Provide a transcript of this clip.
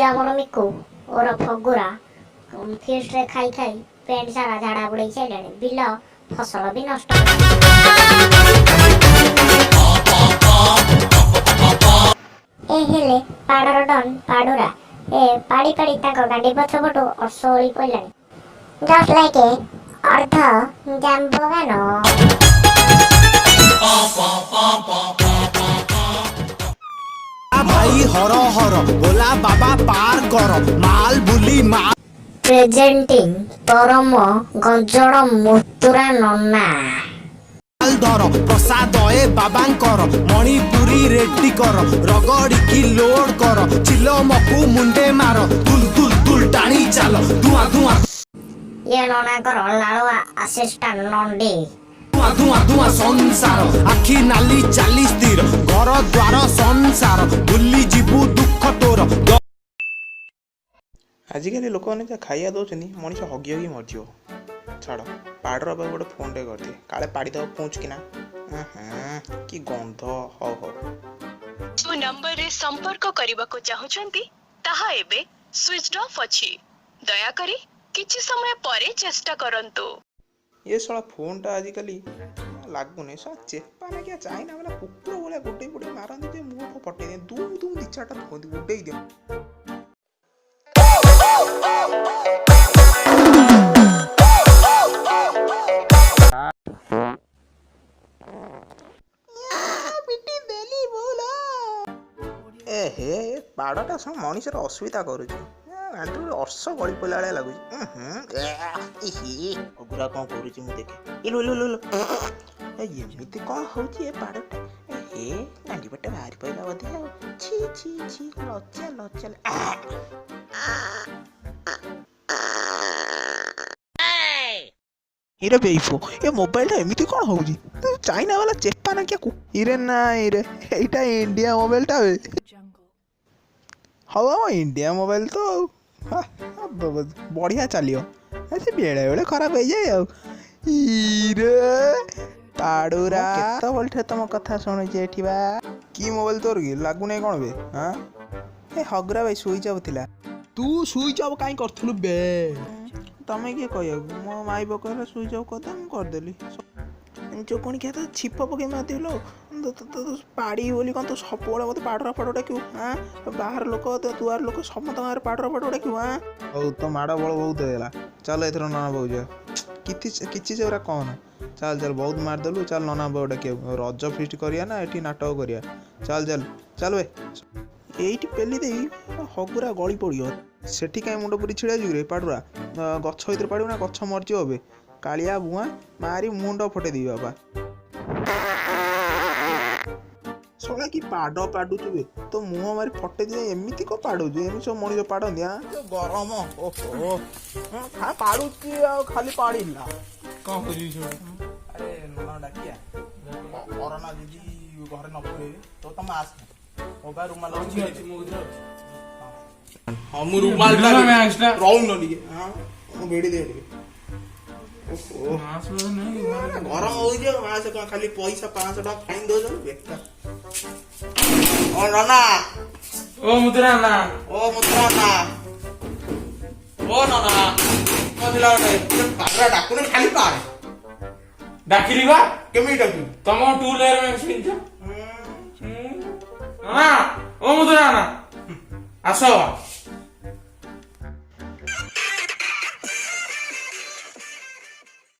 ଆମର ମିକୁ ଓର ଫଗୁରା ଫିଷ୍ଟରେ ଖାଇ ଖାଇ ପେଣ୍ଟ ସାରା ଝାଡ଼ା ବୁଡ଼େଇ ସାରିଲାଣି। ବିଲ ଫସଲ ବି ନଷ୍ଟ। ଏ ହେଲେ ପାଡ଼ର ଡନ୍ ପାଡ଼ୁରା ଏ ପାଡ଼ି ପାଡ଼ି ତାଙ୍କ ଗାଣ୍ଡି ପଛ ପଟୁ ଅର୍ଷ ଓଳି ପଡ଼ିଲାଣି। ଜଷ୍ଟ ଲାଇକ୍ ଏ ଅର୍ଦ୍ଧ ଜାମ୍ବଗାନ। भाई हर हर बोला बाबा पार कर माल बुली माल ପ୍ରେଜେଣ୍ଟିଂ ପରମ ଗଞ୍ଜଡ଼ ମୁତୁରା ନନା। धर प्रसाद ए बाबांकर मणिपुरी रेड्डी कर रगड़ी लोड कर चिलो मकु मुंडे मार दुल दुल दुल टाणी चाल धुआं धुआं ये ननाଙ୍କର ଲାଳୁଆ ଆସିଷ୍ଟାଣ୍ଟ ନଣ୍ଡି। धुआं धुआं धुआं संसार आखि नाली चाली स्थिर घर द्वार संसार बुली जीवु दुख तोर। आजिकल लोक मैंने जहाँ खाइया दौरान मनीष हगी हगी मरज छाड़ पाड़र गोटे फोन टे करते काले पाड़ी दब पहुँच कि कि गंध हो जो नंबर रे संपर्क करने को चाहते ताहा एबे स्विच ऑफ अछि दयाकरी किछि समय परे चेष्टा करंतु। ये साला फोन टा आजिकल लगुनि साला चेपा ना क्या चाइना वाला कुकुर भाया गोटे गोटे मारती मुह पटे दूम दूम दी चार्टा उड़े दियो। हे पाड़टा सब मनीषर असुविधा करुच्ची अर्ष गली पड़ा भाया लगुच अगुरा कौन करुच्ची मुझे देखे एमती कौन हो पाड़टा हे गांडी पट्टा बाहरी पड़ा बोधे छी छी छी लज्जा लज्जा इरे बेइफो ये मोबाइल एमती कौन हो चाइना वाला चेपा ना क्या इरे ना इरे एटा इंडिया मोबाइल टा हाँ इंडिया मोबाइल तो बढ़िया चलियो ऐसे बेले बेले खराब हो जाए पाड़ुरा तो बोलते तुम कथा शुणुचे कि मोबाइल तोर कि लगुन कौन बे हाँ ए हगरा भाई स्विच ऑफ थिला तू स्विच ऑफ कहीं करथुलु बे तमें किए कह मो माई पकड़ स्विच ऑफ करदे मु करदेली जो पुणी क्या तो छिप पकई मारदेलो पाड़ी बोली कौन तो सब मत पाड़रा फाड़ डाक्यू हाँ बाहर लोक दुआर लोक समत गाँव पाड़रा फाड़ डाक्यू हाँ हौ तो माड़ बल बहुत होगा चल एथर नना बहु जा कि से कौन चल चल बहुत मारदेलु चल नना बहु डाक रज फिस्ट करिया ना ये नाटक करिया चल चल चल वे ये पेली दे हगुरा गली पड़ो सेठी कहीं मुंड पुरी छिड़ा जुरे पाड़ुरा गछ भर पड़ो ना गछ मरज हे कालिया बुआ मारी मुंड फटे दी बाबा सोला कि पाड़ पाडुचु तो मुह मारी फटे दिए एमती को पाड़ुचु एमती सब मनीष पाड़ती हाँ गरम ओहो पाड़ू खाली पाड़ी ना कौन अरे नना डाकिया कोरोना दीदी घर न पड़े तो तुम आस मोबाइल रुमाल हाँ मु रुमाल रहून टे हाँ भेड़ी दे गरम हो खाली पैसा 500 टका फाइन दो नाना ओ मुद्रा ना ओ नाना मदिला पागरा डाकुने खाली पार डाकिली बा केमी डाकू तुम टू लेयर में सुन छ ना ओ मुद्रा ना आसो